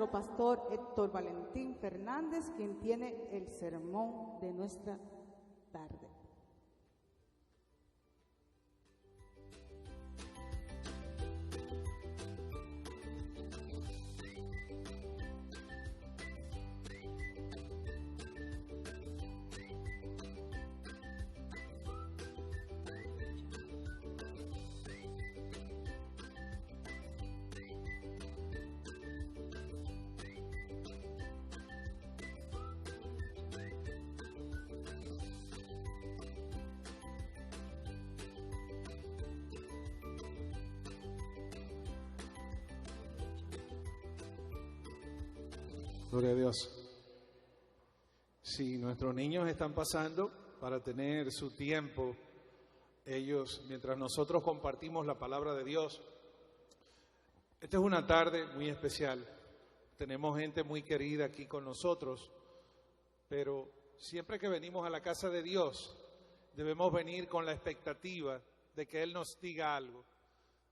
nuestro pastor Héctor Valentín Fernández, quien tiene el sermón de nuestra tarde. Gloria a Dios. Si nuestros niños están pasando para tener su tiempo, ellos, mientras nosotros compartimos la palabra de Dios, esta es una tarde muy especial. Tenemos gente muy querida aquí con nosotros, pero siempre que venimos a la casa de Dios, debemos venir con la expectativa de que Él nos diga algo,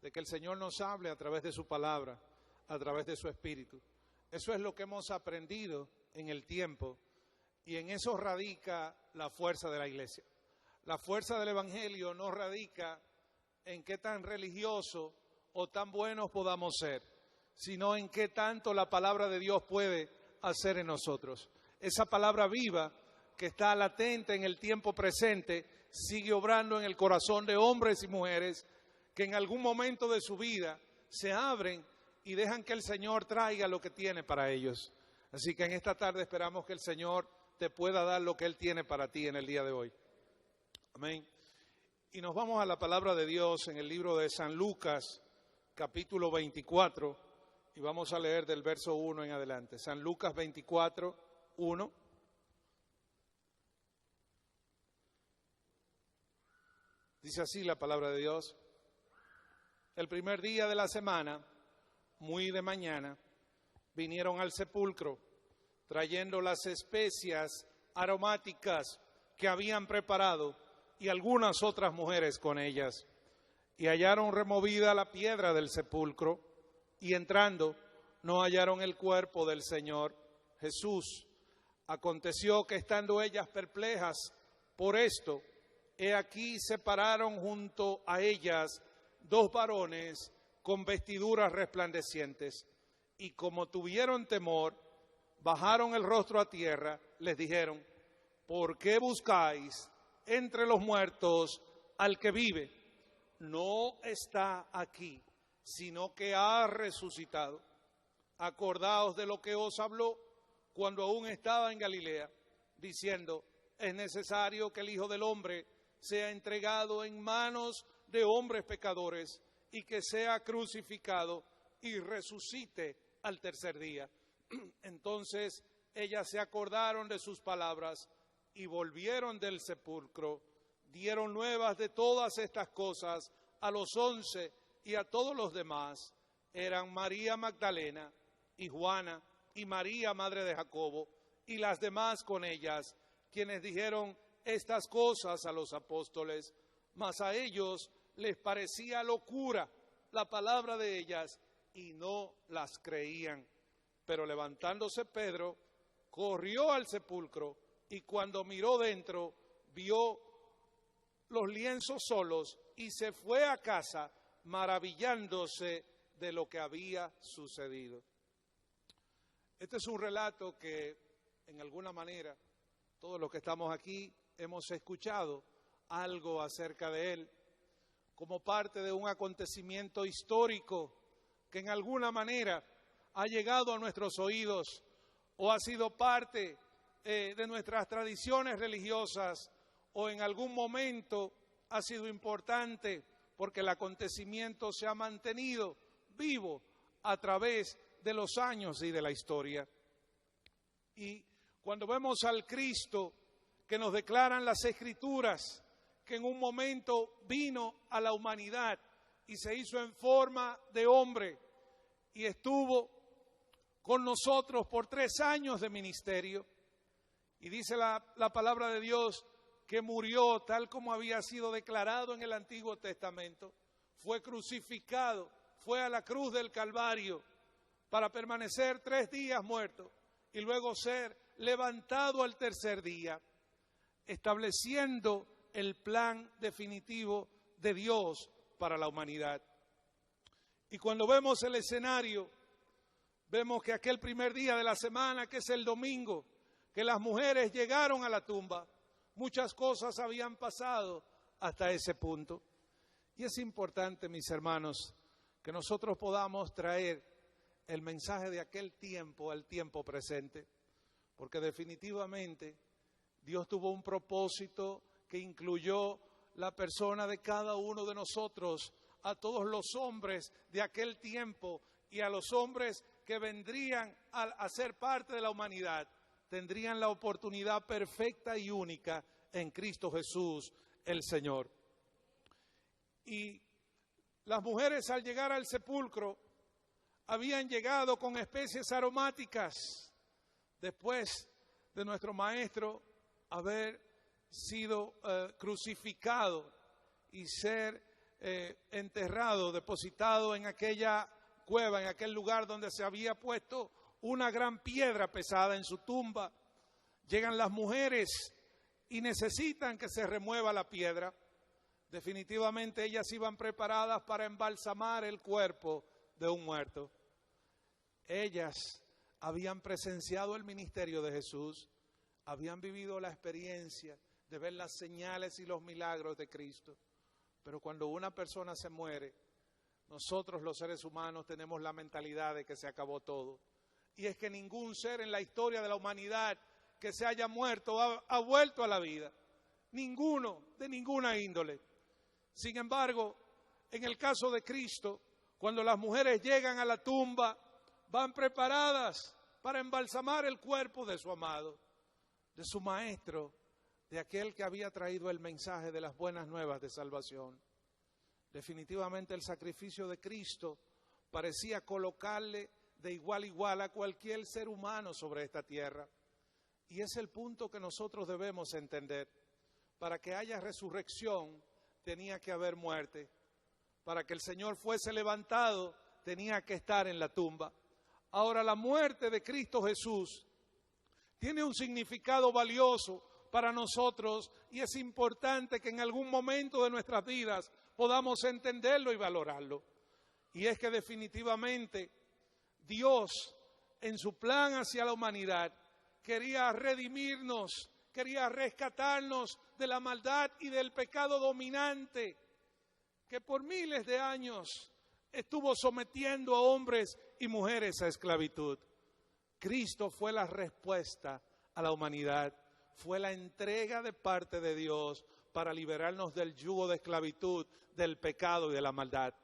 de que el Señor nos hable a través de su palabra, a través de su Espíritu. Eso es lo que hemos aprendido en el tiempo y en eso radica la fuerza de la iglesia. La fuerza del Evangelio no radica en qué tan religioso o tan buenos podamos ser, sino en qué tanto la palabra de Dios puede hacer en nosotros. Esa palabra viva que está latente en el tiempo presente sigue obrando en el corazón de hombres y mujeres que en algún momento de su vida se abren y dejan que el Señor traiga lo que tiene para ellos. Así que en esta tarde esperamos que el Señor te pueda dar lo que Él tiene para ti en el día de hoy. Amén. Y nos vamos a la palabra de Dios en el libro de San Lucas, capítulo 24, y vamos a leer del verso 1 en adelante. San Lucas 24, 1. Dice así la palabra de Dios. El primer día de la semana, muy de mañana, vinieron al sepulcro, trayendo las especias aromáticas que habían preparado y algunas otras mujeres con ellas. Y hallaron removida la piedra del sepulcro, y entrando no hallaron el cuerpo del Señor Jesús. Aconteció que estando ellas perplejas por esto, he aquí se pararon junto a ellas dos varones con vestiduras resplandecientes, y como tuvieron temor, bajaron el rostro a tierra, les dijeron: ¿por qué buscáis entre los muertos al que vive? No está aquí, sino que ha resucitado. Acordaos de lo que os habló cuando aún estaba en Galilea, diciendo: es necesario que el Hijo del Hombre sea entregado en manos de hombres pecadores, y que sea crucificado y resucite al tercer día. Entonces ellas se acordaron de sus palabras y volvieron del sepulcro, dieron nuevas de todas estas cosas a los 11 y a todos los demás. Eran María Magdalena y Juana y María, madre de Jacobo, y las demás con ellas, quienes dijeron estas cosas a los apóstoles, mas a ellos les parecía locura la palabra de ellas y no las creían. Pero levantándose Pedro, corrió al sepulcro y cuando miró dentro, vio los lienzos solos y se fue a casa maravillándose de lo que había sucedido. Este es un relato que, en alguna manera, todos los que estamos aquí hemos escuchado algo acerca de él, como parte de un acontecimiento histórico que en alguna manera ha llegado a nuestros oídos o ha sido parte de nuestras tradiciones religiosas, o en algún momento ha sido importante porque el acontecimiento se ha mantenido vivo a través de los años y de la historia. Y cuando vemos al Cristo que nos declaran las Escrituras, que en un momento vino a la humanidad y se hizo en forma de hombre y estuvo con nosotros por 3 años de ministerio, y dice la palabra de Dios que murió tal como había sido declarado en el Antiguo Testamento, fue crucificado, fue a la cruz del Calvario, para permanecer 3 días muerto y luego ser levantado al tercer día, estableciendo el plan definitivo de Dios para la humanidad. Y cuando vemos el escenario, vemos que aquel primer día de la semana, que es el domingo, que las mujeres llegaron a la tumba, muchas cosas habían pasado hasta ese punto. Y es importante, mis hermanos, que nosotros podamos traer el mensaje de aquel tiempo al tiempo presente, porque definitivamente Dios tuvo un propósito que incluyó la persona de cada uno de nosotros, a todos los hombres de aquel tiempo y a los hombres que vendrían a ser parte de la humanidad, tendrían la oportunidad perfecta y única en Cristo Jesús, el Señor. Y las mujeres, al llegar al sepulcro, habían llegado con especies aromáticas después de nuestro Maestro haber sido crucificado y ser enterrado, depositado en aquella cueva, en aquel lugar donde se había puesto una gran piedra pesada en su tumba. Llegan las mujeres y necesitan que se remueva la piedra. Definitivamente ellas iban preparadas para embalsamar el cuerpo de un muerto. Ellas habían presenciado el ministerio de Jesús, habían vivido la experiencia de ver las señales y los milagros de Cristo. Pero cuando una persona se muere, nosotros los seres humanos tenemos la mentalidad de que se acabó todo. Y es que ningún ser en la historia de la humanidad que se haya muerto ha vuelto a la vida. Ninguno, de ninguna índole. Sin embargo, en el caso de Cristo, cuando las mujeres llegan a la tumba, van preparadas para embalsamar el cuerpo de su amado, de su Maestro, de aquel que había traído el mensaje de las buenas nuevas de salvación. Definitivamente el sacrificio de Cristo parecía colocarle de igual a igual a cualquier ser humano sobre esta tierra. Y es el punto que nosotros debemos entender. Para que haya resurrección, tenía que haber muerte. Para que el Señor fuese levantado, tenía que estar en la tumba. Ahora, la muerte de Cristo Jesús tiene un significado valioso para nosotros y es importante que en algún momento de nuestras vidas podamos entenderlo y valorarlo. Y es que definitivamente Dios, en su plan hacia la humanidad, quería redimirnos, quería rescatarnos de la maldad y del pecado dominante que por miles de años estuvo sometiendo a hombres y mujeres a esclavitud. Cristo fue la respuesta a la humanidad, fue la entrega de parte de Dios para liberarnos del yugo de esclavitud, del pecado y de la maldad.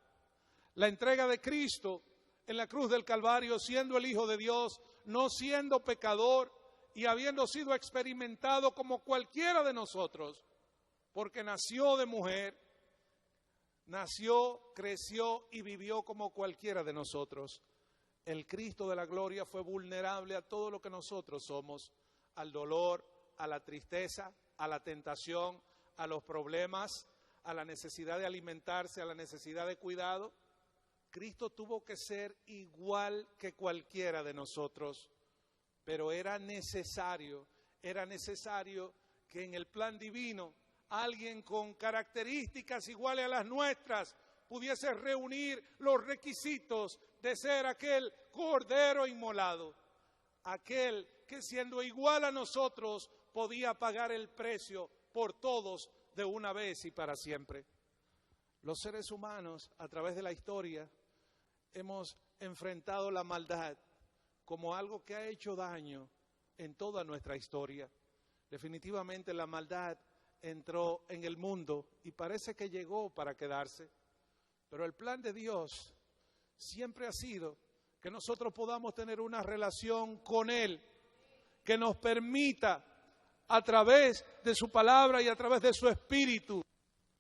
La entrega de Cristo en la cruz del Calvario, siendo el Hijo de Dios, no siendo pecador y habiendo sido experimentado como cualquiera de nosotros, porque nació de mujer, nació, creció y vivió como cualquiera de nosotros. El Cristo de la gloria fue vulnerable a todo lo que nosotros somos, al dolor, a la tristeza, a la tentación, a los problemas, a la necesidad de alimentarse, a la necesidad de cuidado. Cristo tuvo que ser igual que cualquiera de nosotros, pero era necesario que en el plan divino alguien con características iguales a las nuestras pudiese reunir los requisitos de ser aquel cordero inmolado, aquel que siendo igual a nosotros podía pagar el precio por todos de una vez y para siempre. Los seres humanos, a través de la historia, hemos enfrentado la maldad como algo que ha hecho daño en toda nuestra historia. Definitivamente la maldad entró en el mundo y parece que llegó para quedarse. Pero el plan de Dios siempre ha sido que nosotros podamos tener una relación con Él, que nos permita, a través de su palabra y a través de su espíritu,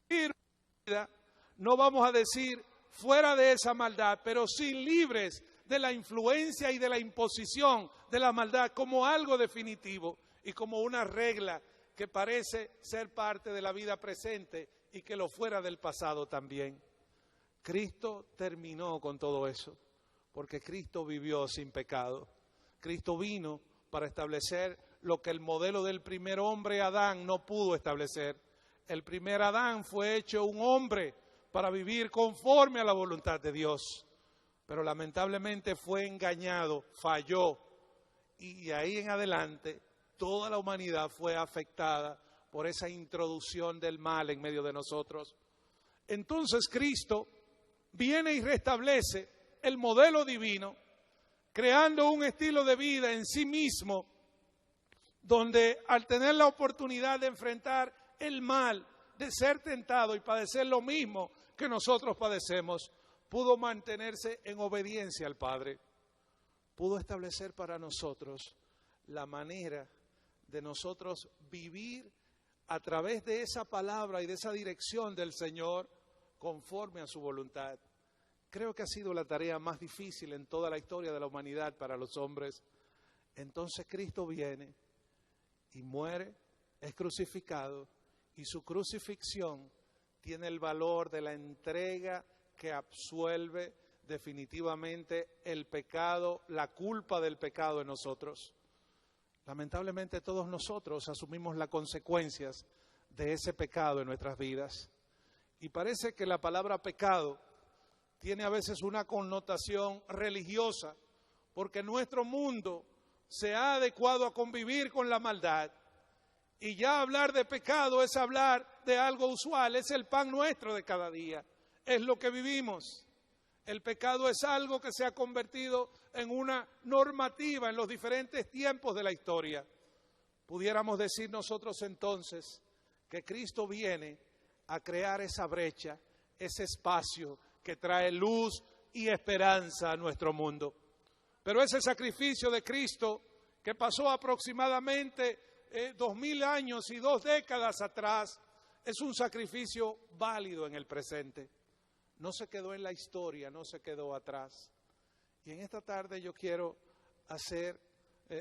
vivir una vida, no vamos a decir fuera de esa maldad, pero sí libres de la influencia y de la imposición de la maldad como algo definitivo y como una regla que parece ser parte de la vida presente y que lo fuera del pasado también. Cristo terminó con todo eso, porque Cristo vivió sin pecado. Cristo vino para establecer lo que el modelo del primer hombre, Adán, no pudo establecer. El primer Adán fue hecho un hombre para vivir conforme a la voluntad de Dios, pero lamentablemente fue engañado, falló, y ahí en adelante toda la humanidad fue afectada por esa introducción del mal en medio de nosotros. Entonces Cristo viene y restablece el modelo divino, creando un estilo de vida en sí mismo, donde al tener la oportunidad de enfrentar el mal, de ser tentado y padecer lo mismo que nosotros padecemos, pudo mantenerse en obediencia al Padre. Pudo establecer para nosotros la manera de nosotros vivir a través de esa palabra y de esa dirección del Señor conforme a su voluntad. Creo que ha sido la tarea más difícil en toda la historia de la humanidad para los hombres. Entonces Cristo viene y muere, es crucificado, y su crucifixión tiene el valor de la entrega que absuelve definitivamente el pecado, la culpa del pecado en nosotros. Lamentablemente todos nosotros asumimos las consecuencias de ese pecado en nuestras vidas. Y parece que la palabra pecado tiene a veces una connotación religiosa, porque nuestro mundo se ha adecuado a convivir con la maldad. Y ya hablar de pecado es hablar de algo usual, es el pan nuestro de cada día, es lo que vivimos. El pecado es algo que se ha convertido en una normativa en los diferentes tiempos de la historia. Pudiéramos decir nosotros entonces que Cristo viene a crear esa brecha, ese espacio que trae luz y esperanza a nuestro mundo. Pero ese sacrificio de Cristo, que pasó aproximadamente 2000 años y 2 décadas atrás, es un sacrificio válido en el presente. No se quedó en la historia, no se quedó atrás. Y en esta tarde yo quiero hacer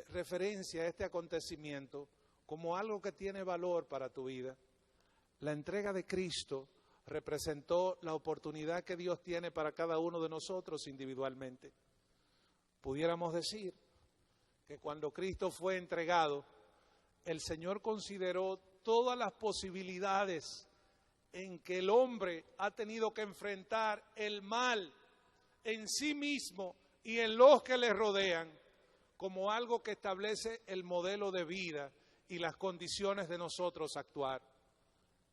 referencia a este acontecimiento como algo que tiene valor para tu vida. La entrega de Cristo representó la oportunidad que Dios tiene para cada uno de nosotros individualmente. Pudiéramos decir que cuando Cristo fue entregado, el Señor consideró todas las posibilidades en que el hombre ha tenido que enfrentar el mal en sí mismo y en los que le rodean, como algo que establece el modelo de vida y las condiciones de nosotros actuar.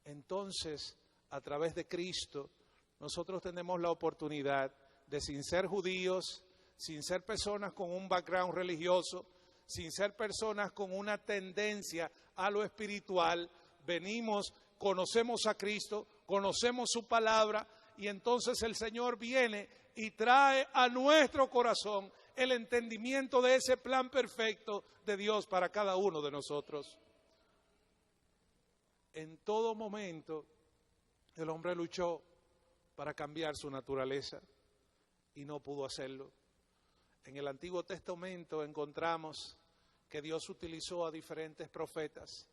Entonces, a través de Cristo, nosotros tenemos la oportunidad de, sin ser judíos, sin ser personas con un background religioso, sin ser personas con una tendencia a lo espiritual, venimos, conocemos a Cristo, conocemos su palabra, y entonces el Señor viene y trae a nuestro corazón el entendimiento de ese plan perfecto de Dios para cada uno de nosotros. En todo momento el hombre luchó para cambiar su naturaleza y no pudo hacerlo. En el Antiguo Testamento encontramos que Dios utilizó a diferentes profetas.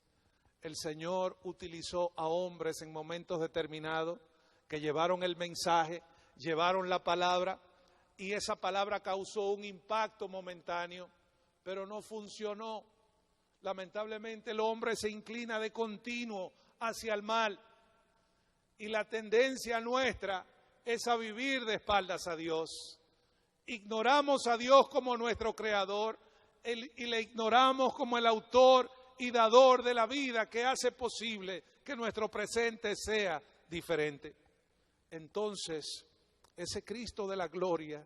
El Señor utilizó a hombres en momentos determinados que llevaron el mensaje, llevaron la palabra, y esa palabra causó un impacto momentáneo, pero no funcionó. Lamentablemente el hombre se inclina de continuo hacia el mal, y la tendencia nuestra es a vivir de espaldas a Dios. Ignoramos a Dios como nuestro creador y le ignoramos como el autor y dador de la vida que hace posible que nuestro presente sea diferente. Entonces, ese Cristo de la gloria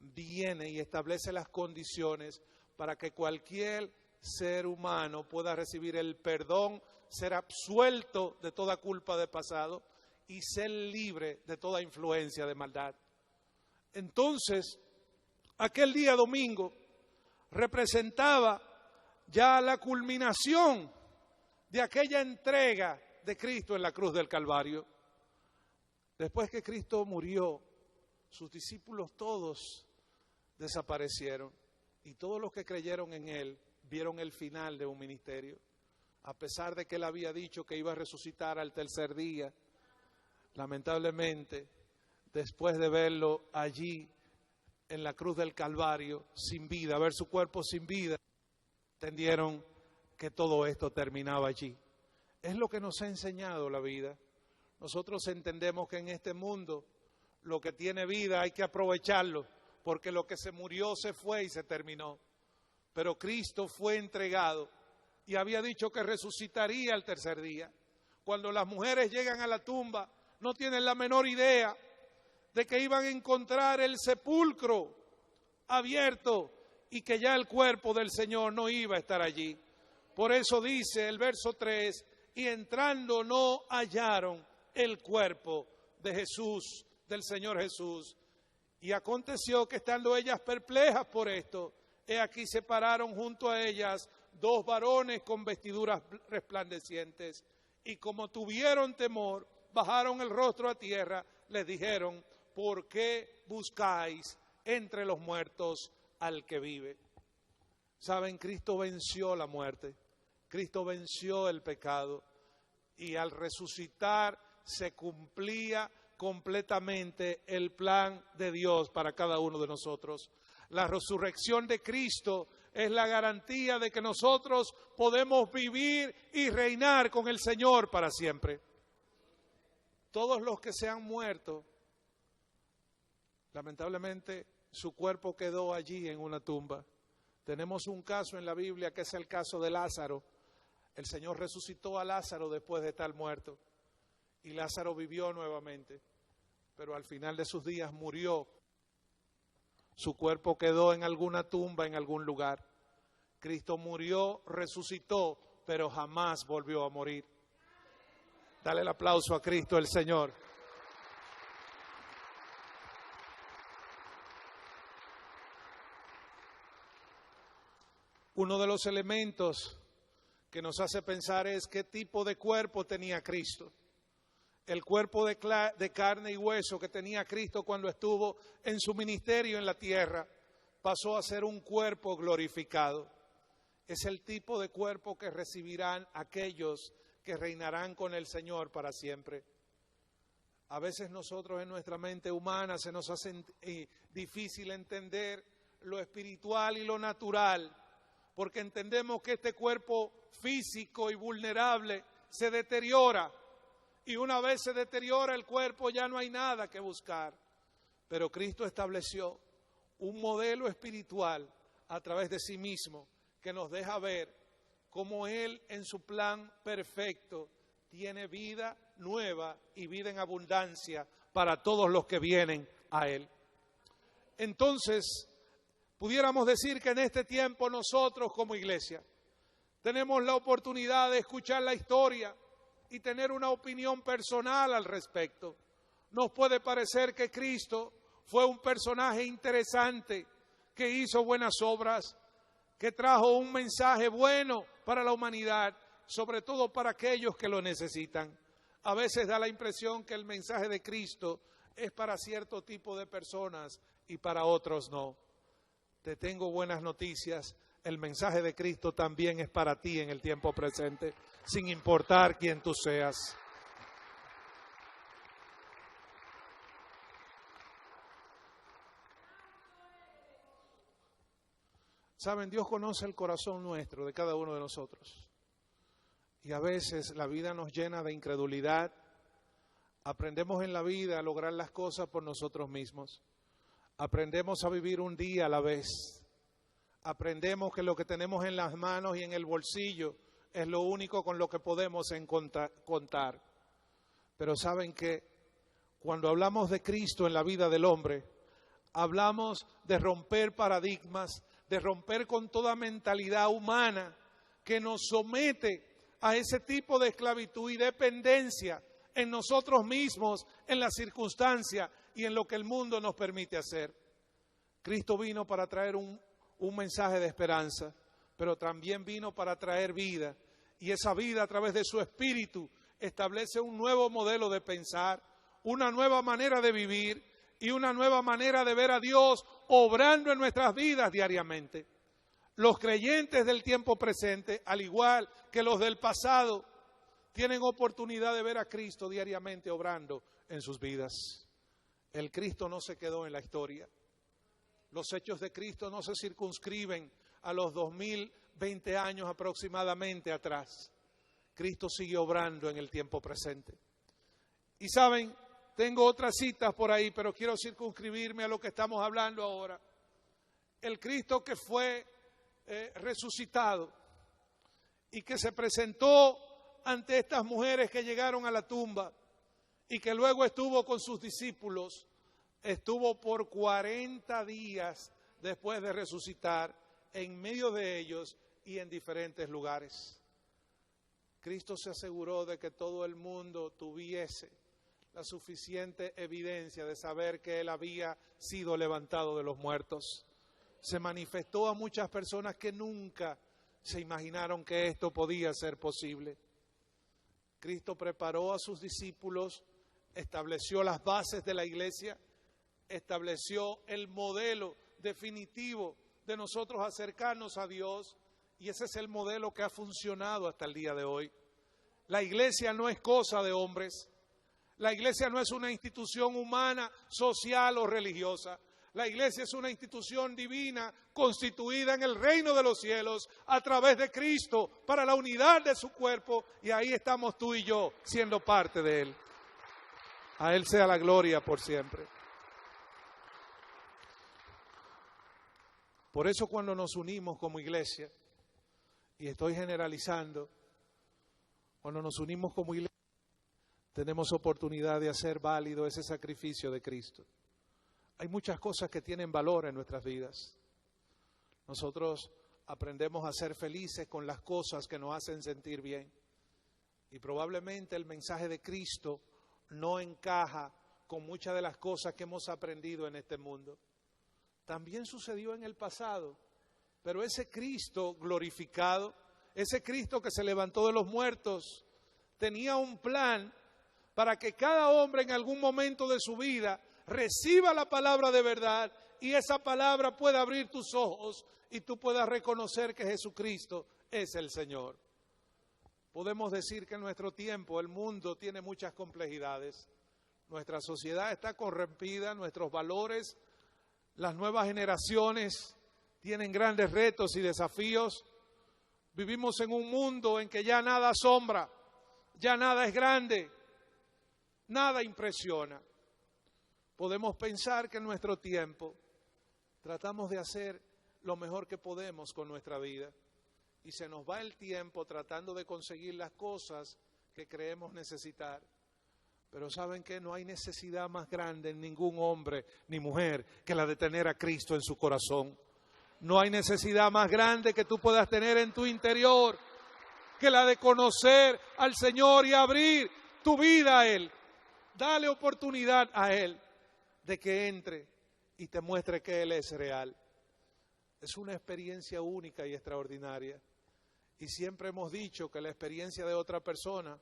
viene y establece las condiciones para que cualquier ser humano pueda recibir el perdón, ser absuelto de toda culpa de pasado y ser libre de toda influencia de maldad. Entonces, aquel día domingo representaba ya la culminación de aquella entrega de Cristo en la cruz del Calvario. Después que Cristo murió, sus discípulos todos desaparecieron, y todos los que creyeron en Él vieron el final de un ministerio. A pesar de que Él había dicho que iba a resucitar al tercer día, lamentablemente, después de verlo allí en la cruz del Calvario sin vida, ver su cuerpo sin vida, entendieron que todo esto terminaba allí. Es lo que nos ha enseñado la vida. Nosotros entendemos que en este mundo lo que tiene vida hay que aprovecharlo, porque lo que se murió se fue y se terminó. Pero Cristo fue entregado y había dicho que resucitaría al tercer día. Cuando las mujeres llegan a la tumba, no tienen la menor idea de que iban a encontrar el sepulcro abierto y que ya el cuerpo del Señor no iba a estar allí. Por eso dice el verso 3, y entrando no hallaron el cuerpo de Jesús, del Señor Jesús. Y aconteció que estando ellas perplejas por esto, he aquí se pararon junto a ellas 2 varones con vestiduras resplandecientes, y como tuvieron temor, bajaron el rostro a tierra, les dijeron, ¿por qué buscáis entre los muertos al que vive? Saben, Cristo venció la muerte, Cristo venció el pecado, y al resucitar se cumplía completamente el plan de Dios para cada uno de nosotros. La resurrección de Cristo es la garantía de que nosotros podemos vivir y reinar con el Señor para siempre. Todos los que se han muerto, lamentablemente su cuerpo quedó allí en una tumba. Tenemos un caso en la Biblia que es el caso de Lázaro. El Señor resucitó a Lázaro después de estar muerto y Lázaro vivió nuevamente, pero al final de sus días murió. Su cuerpo quedó en alguna tumba, en algún lugar. Cristo murió, resucitó, pero jamás volvió a morir. Dale el aplauso a Cristo el Señor. Uno de los elementos que nos hace pensar es qué tipo de cuerpo tenía Cristo. El cuerpo de carne y hueso que tenía Cristo cuando estuvo en su ministerio en la tierra pasó a ser un cuerpo glorificado. Es el tipo de cuerpo que recibirán aquellos que reinarán con el Señor para siempre. A veces nosotros en nuestra mente humana se nos hace difícil entender lo espiritual y lo natural, porque entendemos que este cuerpo físico y vulnerable se deteriora, y una vez se deteriora el cuerpo ya no hay nada que buscar. Pero Cristo estableció un modelo espiritual a través de sí mismo que nos deja ver cómo Él en su plan perfecto tiene vida nueva y vida en abundancia para todos los que vienen a Él. Entonces, pudiéramos decir que en este tiempo nosotros como iglesia tenemos la oportunidad de escuchar la historia y tener una opinión personal al respecto. Nos puede parecer que Cristo fue un personaje interesante, que hizo buenas obras, que trajo un mensaje bueno para la humanidad, sobre todo para aquellos que lo necesitan. A veces da la impresión que el mensaje de Cristo es para cierto tipo de personas y para otros no. Te tengo buenas noticias. El mensaje de Cristo también es para ti en el tiempo presente, sin importar quién tú seas. Saben, Dios conoce el corazón nuestro, de cada uno de nosotros. Y a veces la vida nos llena de incredulidad. Aprendemos en la vida a lograr las cosas por nosotros mismos. Aprendemos a vivir un día a la vez. Aprendemos que lo que tenemos en las manos y en el bolsillo es lo único con lo que podemos contar. Pero saben que cuando hablamos de Cristo en la vida del hombre, hablamos de romper paradigmas, de romper con toda mentalidad humana que nos somete a ese tipo de esclavitud y dependencia en nosotros mismos, en las circunstancias y en lo que el mundo nos permite hacer. Cristo vino para traer un mensaje de esperanza, pero también vino para traer vida, y esa vida a través de su Espíritu establece un nuevo modelo de pensar, una nueva manera de vivir y una nueva manera de ver a Dios obrando en nuestras vidas diariamente. Los creyentes del tiempo presente, al igual que los del pasado, tienen oportunidad de ver a Cristo diariamente obrando en sus vidas. El Cristo no se quedó en la historia. Los hechos de Cristo no se circunscriben a los 2020 años aproximadamente atrás. Cristo sigue obrando en el tiempo presente. Y saben, tengo otras citas por ahí, pero quiero circunscribirme a lo que estamos hablando ahora. El Cristo que fue resucitado y que se presentó ante estas mujeres que llegaron a la tumba y que luego estuvo con sus discípulos, estuvo por 40 días después de resucitar en medio de ellos y en diferentes lugares. Cristo se aseguró de que todo el mundo tuviese la suficiente evidencia de saber que Él había sido levantado de los muertos. Se manifestó a muchas personas que nunca se imaginaron que esto podía ser posible. Cristo preparó a sus discípulos, estableció las bases de la iglesia, estableció el modelo definitivo de nosotros acercarnos a Dios, y ese es el modelo que ha funcionado hasta el día de hoy. La iglesia no es cosa de hombres. La iglesia no es una institución humana, social o religiosa. La iglesia es una institución divina constituida en el reino de los cielos a través de Cristo para la unidad de su cuerpo, y ahí estamos tú y yo siendo parte de Él. A Él sea la gloria por siempre. Por eso cuando nos unimos como iglesia, y estoy generalizando, cuando nos unimos como iglesia, tenemos oportunidad de hacer válido ese sacrificio de Cristo. Hay muchas cosas que tienen valor en nuestras vidas. Nosotros aprendemos a ser felices con las cosas que nos hacen sentir bien. Y probablemente el mensaje de Cristo no encaja con muchas de las cosas que hemos aprendido en este mundo. También sucedió en el pasado, pero ese Cristo glorificado, ese Cristo que se levantó de los muertos, tenía un plan para que cada hombre en algún momento de su vida reciba la palabra de verdad y esa palabra pueda abrir tus ojos y tú puedas reconocer que Jesucristo es el Señor. Podemos decir que en nuestro tiempo el mundo tiene muchas complejidades. Nuestra sociedad está corrompida, nuestros valores, las nuevas generaciones tienen grandes retos y desafíos. Vivimos en un mundo en que ya nada asombra, ya nada es grande, nada impresiona. Podemos pensar que en nuestro tiempo tratamos de hacer lo mejor que podemos con nuestra vida y se nos va el tiempo tratando de conseguir las cosas que creemos necesitar. Pero ¿saben qué? No hay necesidad más grande en ningún hombre ni mujer que la de tener a Cristo en su corazón. No hay necesidad más grande que tú puedas tener en tu interior que la de conocer al Señor y abrir tu vida a Él. Dale oportunidad a Él de que entre y te muestre que Él es real. Es una experiencia única y extraordinaria. Y siempre hemos dicho que la experiencia de otra persona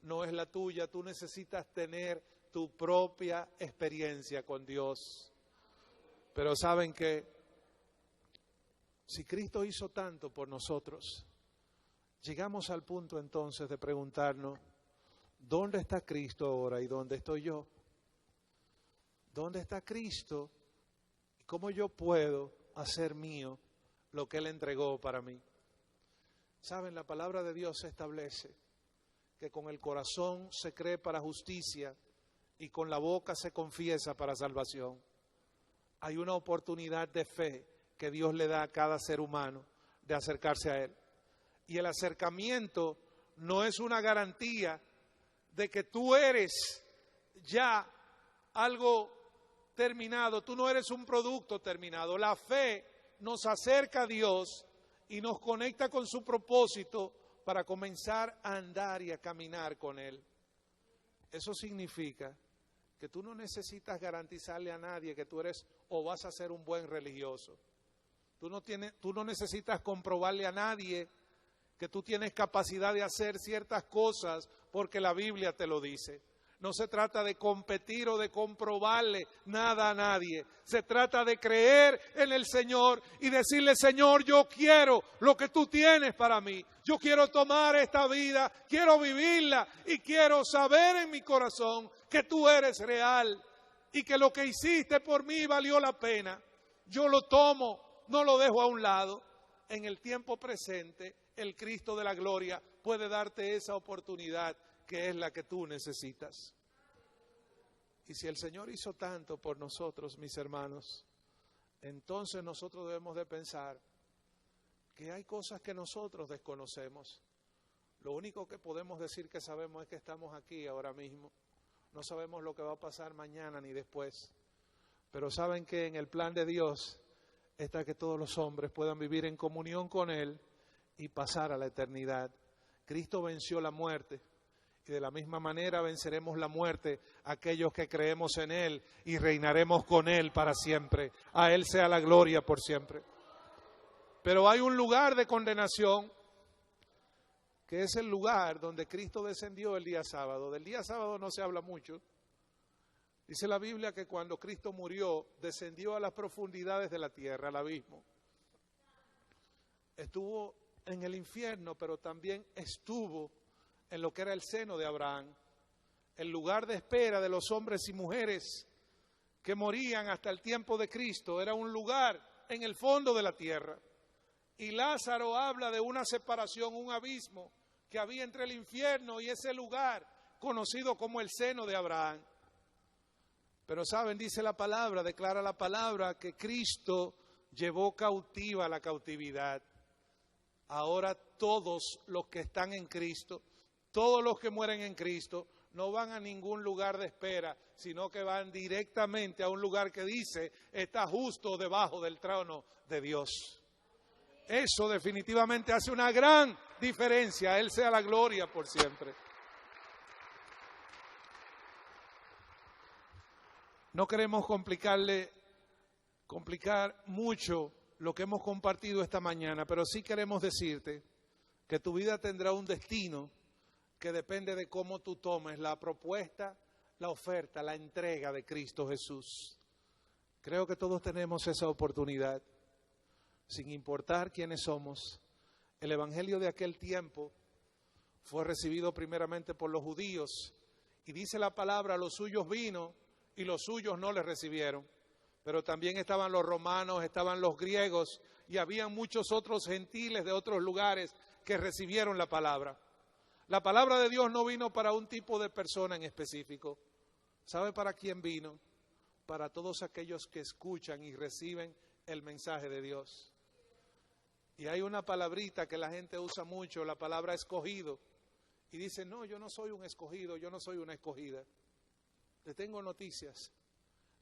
no es la tuya. Tú necesitas tener tu propia experiencia con Dios. Pero ¿saben qué? Si Cristo hizo tanto por nosotros, llegamos al punto entonces de preguntarnos, ¿dónde está Cristo ahora y dónde estoy yo? ¿Dónde está Cristo? ¿Y cómo yo puedo hacer mío lo que Él entregó para mí? Saben, la palabra de Dios establece que con el corazón se cree para justicia y con la boca se confiesa para salvación. Hay una oportunidad de fe que Dios le da a cada ser humano de acercarse a Él. Y el acercamiento no es una garantía de que tú eres ya algo terminado, tú no eres un producto terminado. La fe nos acerca a Dios y nos conecta con su propósito para comenzar a andar y a caminar con Él. Eso significa que tú no necesitas garantizarle a nadie que tú eres o vas a ser un buen religioso. Tú no necesitas comprobarle a nadie que tú tienes capacidad de hacer ciertas cosas porque la Biblia te lo dice. No se trata de competir o de comprobarle nada a nadie. Se trata de creer en el Señor y decirle, Señor, yo quiero lo que tú tienes para mí. Yo quiero tomar esta vida, quiero vivirla y quiero saber en mi corazón que tú eres real y que lo que hiciste por mí valió la pena. yo lo tomo, no lo dejo a un lado. En el tiempo presente, el Cristo de la gloria puede darte esa oportunidad que es la que tú necesitas. Y si el Señor hizo tanto por nosotros, mis hermanos, entonces nosotros debemos de pensar que hay cosas que nosotros desconocemos. Lo único que podemos decir que sabemos es que estamos aquí ahora mismo. No sabemos lo que va a pasar mañana ni después. Pero saben que en el plan de Dios está que todos los hombres puedan vivir en comunión con Él y pasar a la eternidad. Cristo venció la muerte y de la misma manera venceremos la muerte aquellos que creemos en Él y reinaremos con Él para siempre. A Él sea la gloria por siempre. Pero hay un lugar de condenación que es el lugar donde Cristo descendió el día sábado. Del día sábado no se habla mucho. Dice la Biblia que cuando Cristo murió, descendió a las profundidades de la tierra, al abismo. Estuvo en el infierno, pero también estuvo en lo que era el seno de Abraham, el lugar de espera de los hombres y mujeres que morían hasta el tiempo de Cristo. Era un lugar en el fondo de la tierra. Y Lázaro habla de una separación, un abismo que había entre el infierno y ese lugar conocido como el seno de Abraham. Pero saben, dice la palabra, declara la palabra que Cristo llevó cautiva la cautividad. Ahora todos los que están en Cristo, todos los que mueren en Cristo, no van a ningún lugar de espera, sino que van directamente a un lugar que dice, está justo debajo del trono de Dios. Eso definitivamente hace una gran diferencia. A Él sea la gloria por siempre. No queremos complicar mucho lo que hemos compartido esta mañana, pero sí queremos decirte que tu vida tendrá un destino que depende de cómo tú tomes la propuesta, la oferta, la entrega de Cristo Jesús. Creo que todos tenemos esa oportunidad. Sin importar quiénes somos, el evangelio de aquel tiempo fue recibido primeramente por los judíos y dice la palabra, los suyos vino y los suyos no les recibieron, pero también estaban los romanos, estaban los griegos y había muchos otros gentiles de otros lugares que recibieron la palabra. La palabra de Dios no vino para un tipo de persona en específico. ¿Sabe para quién vino? Para todos aquellos que escuchan y reciben el mensaje de Dios. Y hay una palabrita que la gente usa mucho, la palabra escogido. Y dice, no, yo no soy un escogido, yo no soy una escogida. Le tengo noticias.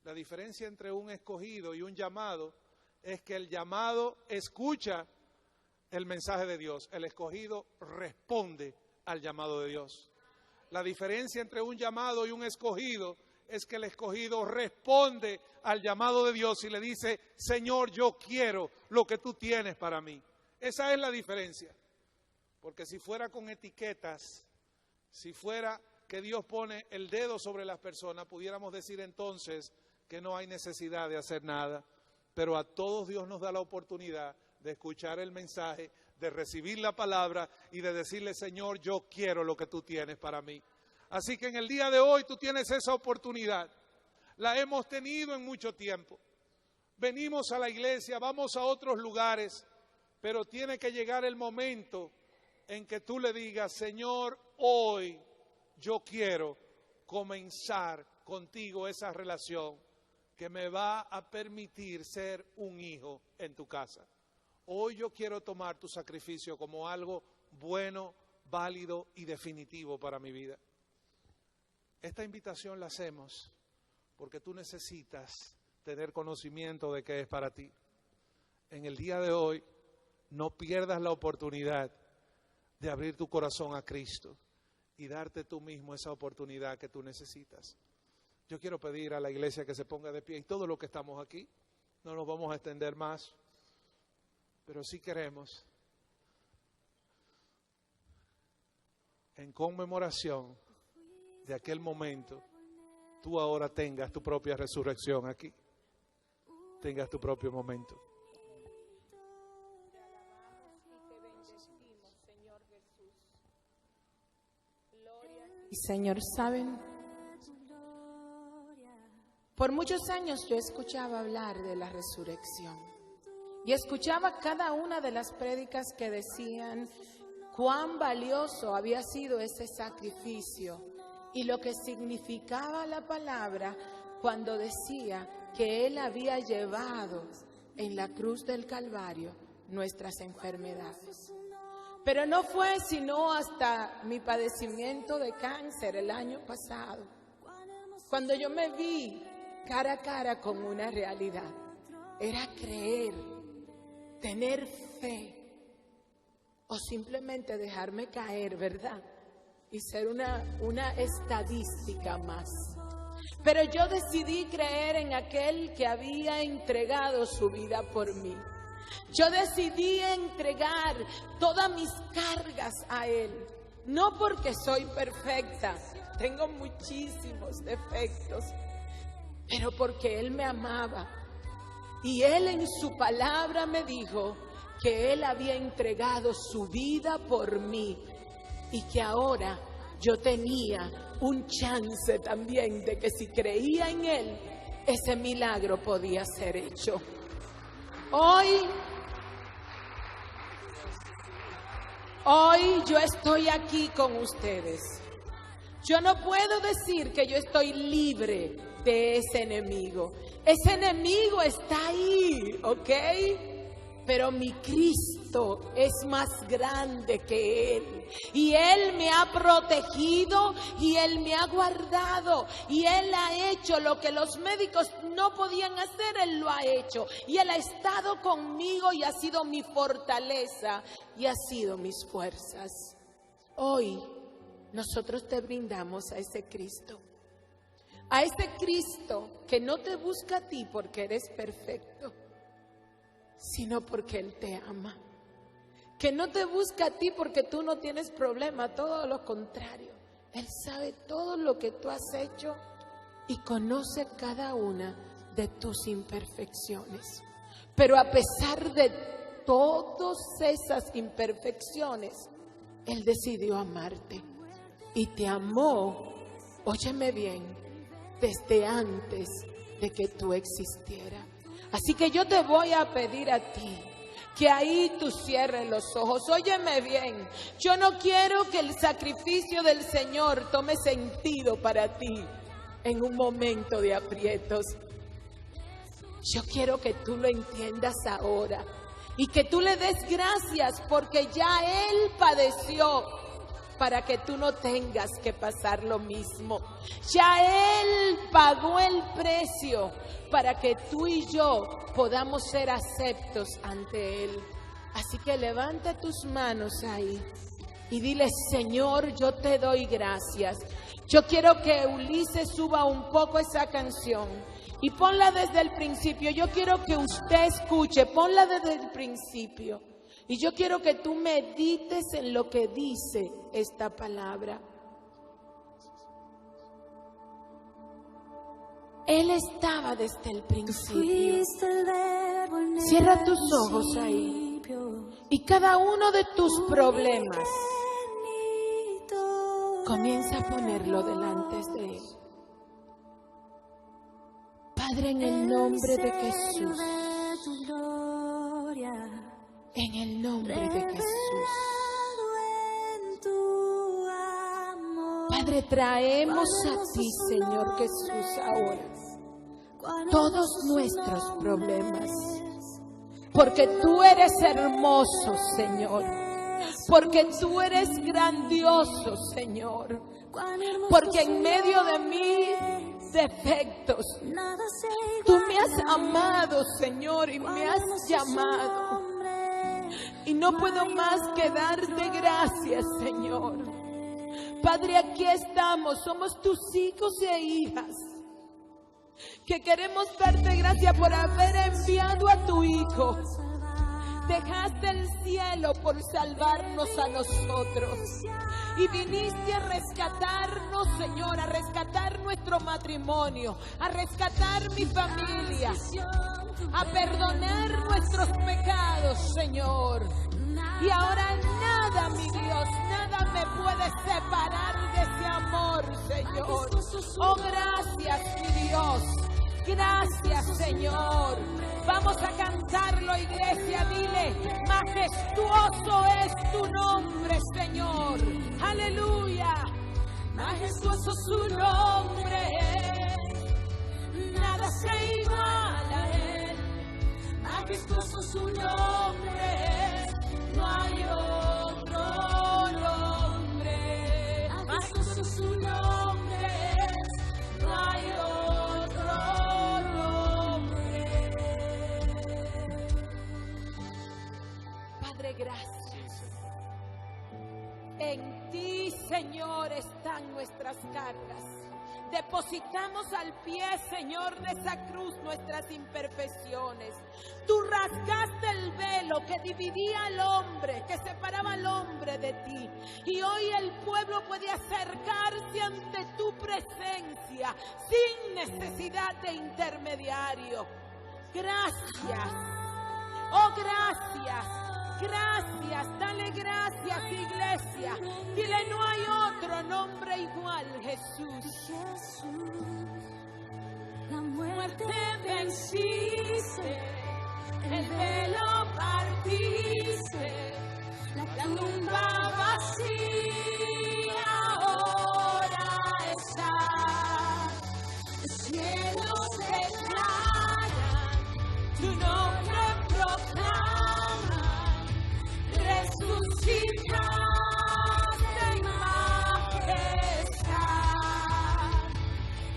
La diferencia entre un escogido y un llamado es que el llamado escucha el mensaje de Dios. El escogido responde al llamado de Dios. La diferencia entre un llamado y un escogido es que el escogido responde al llamado de Dios y le dice, Señor, yo quiero lo que tú tienes para mí. Esa es la diferencia. Porque si fuera con etiquetas, si fuera que Dios pone el dedo sobre las personas, pudiéramos decir entonces que no hay necesidad de hacer nada. Pero a todos Dios nos da la oportunidad de escuchar el mensaje, de recibir la palabra y de decirle, Señor, yo quiero lo que tú tienes para mí. Así que en el día de hoy tú tienes esa oportunidad. La hemos tenido en mucho tiempo. Venimos a la iglesia, vamos a otros lugares, pero tiene que llegar el momento en que tú le digas, Señor, hoy yo quiero comenzar contigo esa relación que me va a permitir ser un hijo en tu casa. Hoy yo quiero tomar tu sacrificio como algo bueno, válido y definitivo para mi vida. Esta invitación la hacemos porque tú necesitas tener conocimiento de qué es para ti. En el día de hoy, no pierdas la oportunidad de abrir tu corazón a Cristo y darte tú mismo esa oportunidad que tú necesitas. Yo quiero pedir a la iglesia que se ponga de pie y todos los que estamos aquí, no nos vamos a extender más, pero sí queremos, en conmemoración de aquel momento, tú ahora tengas tu propia resurrección aquí, tengas tu propio momento. Y Señor, ¿saben? Por muchos años yo escuchaba hablar de la resurrección y escuchaba cada una de las prédicas que decían cuán valioso había sido ese sacrificio y lo que significaba la palabra cuando decía que Él había llevado en la cruz del Calvario nuestras enfermedades. Pero no fue sino hasta mi padecimiento de cáncer el año pasado, cuando yo me vi cara a cara con una realidad. Era creer, tener fe o simplemente dejarme caer, ¿verdad? Y ser una estadística más. Pero yo decidí creer en aquel que había entregado su vida por mí. Yo decidí entregar todas mis cargas a Él. No porque soy perfecta, tengo muchísimos defectos, pero porque Él me amaba. Y Él en su palabra me dijo que Él había entregado su vida por mí y que ahora yo tenía un chance también de que si creía en Él, ese milagro podía ser hecho. Hoy yo estoy aquí con ustedes. Yo no puedo decir que yo estoy libre de ese enemigo. Ese enemigo está ahí, ¿ok? Pero mi Cristo es más grande que Él. Y Él me ha protegido y Él me ha guardado. Y Él ha hecho lo que los médicos no podían hacer, Él lo ha hecho. Y Él ha estado conmigo y ha sido mi fortaleza y ha sido mis fuerzas. Hoy nosotros te brindamos a ese Cristo. A ese Cristo que no te busca a ti porque eres perfecto, sino porque Él te ama. Que no te busca a ti porque tú no tienes problema, todo lo contrario. Él sabe todo lo que tú has hecho y conoce cada una de tus imperfecciones. Pero a pesar de todas esas imperfecciones, Él decidió amarte y te amó, óyeme bien, desde antes de que tú existieras. Así que yo te voy a pedir a ti que ahí tú cierres los ojos. Óyeme bien, yo no quiero que el sacrificio del Señor tome sentido para ti en un momento de aprietos. Yo quiero que tú lo entiendas ahora y que tú le des gracias porque ya Él padeció para que tú no tengas que pasar lo mismo. Ya Él pagó el precio para que tú y yo podamos ser aceptos ante Él. Así que levanta tus manos ahí y dile: Señor, yo te doy gracias. Yo quiero que Ulises suba un poco esa canción y ponla desde el principio. Yo quiero que usted escuche, ponla desde el principio. Y yo quiero que tú medites en lo que dice esta palabra. Él estaba desde el principio. Cierra tus ojos ahí. Y cada uno de tus problemas, comienza a ponerlo delante de Él. Padre, en el nombre de Jesús. En el nombre de Jesús. Padre, traemos a ti, Señor Jesús, ahora todos nuestros problemas. Porque tú eres hermoso, Señor. Porque tú eres grandioso, Señor. Porque en medio de mis defectos, tú me has amado, Señor, y me has llamado. Y no puedo más que darte gracias, Señor. Padre, aquí estamos, somos tus hijos e hijas, que queremos darte gracias por haber enviado a tu Hijo. Dejaste el cielo por salvarnos a nosotros. Y viniste a rescatarnos, Señor, a rescatar nuestro matrimonio, a rescatar mi familia, a perdonar nuestros pecados, Señor. Y ahora nada, mi Dios, nada me puede separar de ese amor, Señor. Oh, gracias, mi Dios. Gracias, Señor. Vamos a cantarlo, iglesia. Dile, majestuoso es tu nombre, Señor. Aleluya. Majestuoso su nombre es. Nada se iguala a él. Majestuoso su nombre es. No hay otro nombre. Majestuoso su nombre es. No hay otro nombre. Padre, gracias. En ti, Señor, están nuestras cargas. Depositamos al pie, Señor, de esa cruz nuestras imperfecciones. Tú rasgaste el velo que dividía al hombre, que separaba al hombre de ti. Y hoy el pueblo puede acercarse ante tu presencia sin necesidad de intermediario. Gracias. Oh, gracias. Gracias, dale gracias, iglesia. Dile, no hay otro nombre igual, Jesús. La muerte Venciste, el velo partiste, la tumba vacía ahora está. Los cielos declaran, tu nombre proclaman. Resucitaste en majestad,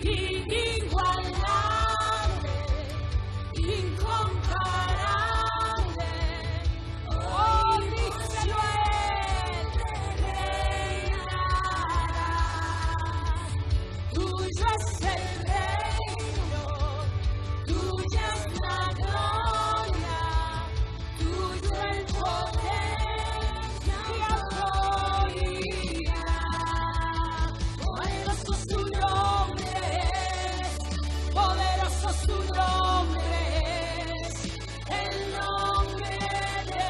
inigualable, incomparable. Hoy díselo a él, reinará. Tuyo es el reino, tuya es la gloria, tuyo el poder. Su nombre es el nombre de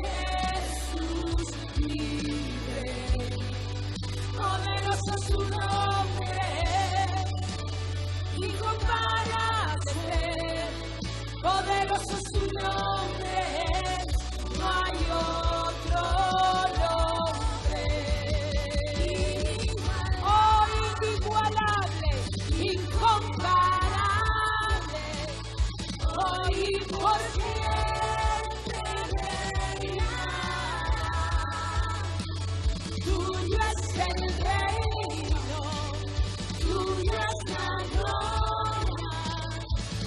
Jesús libre. Poderoso su nombre es, incomparable. Poderoso su nombre es, no hay otro nombre. Oh, inigualable, incomparable. Hoy por siempre reinará. Tuyo es el reino, tuyo es la gloria,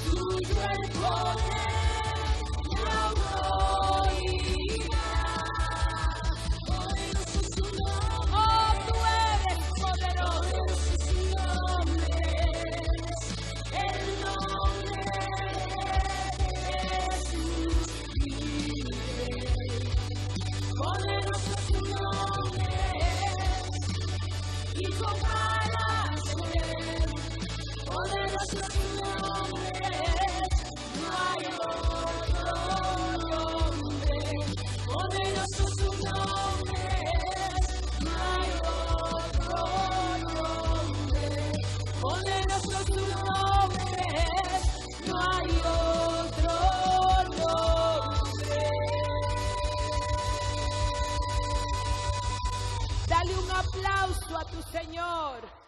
tuyo el poder y la autoridad. Poderoso su nombre. Oh, tú eres poderoso. Su nombre es el nombre. Poderoso su nombre es, incomparable. Poderoso su nombre es, no hay otro nombre. Poderoso su nombre es, no hay otro nombre. Poderoso su nombre es, no hay otro nombre. Dale un aplauso a tu Señor.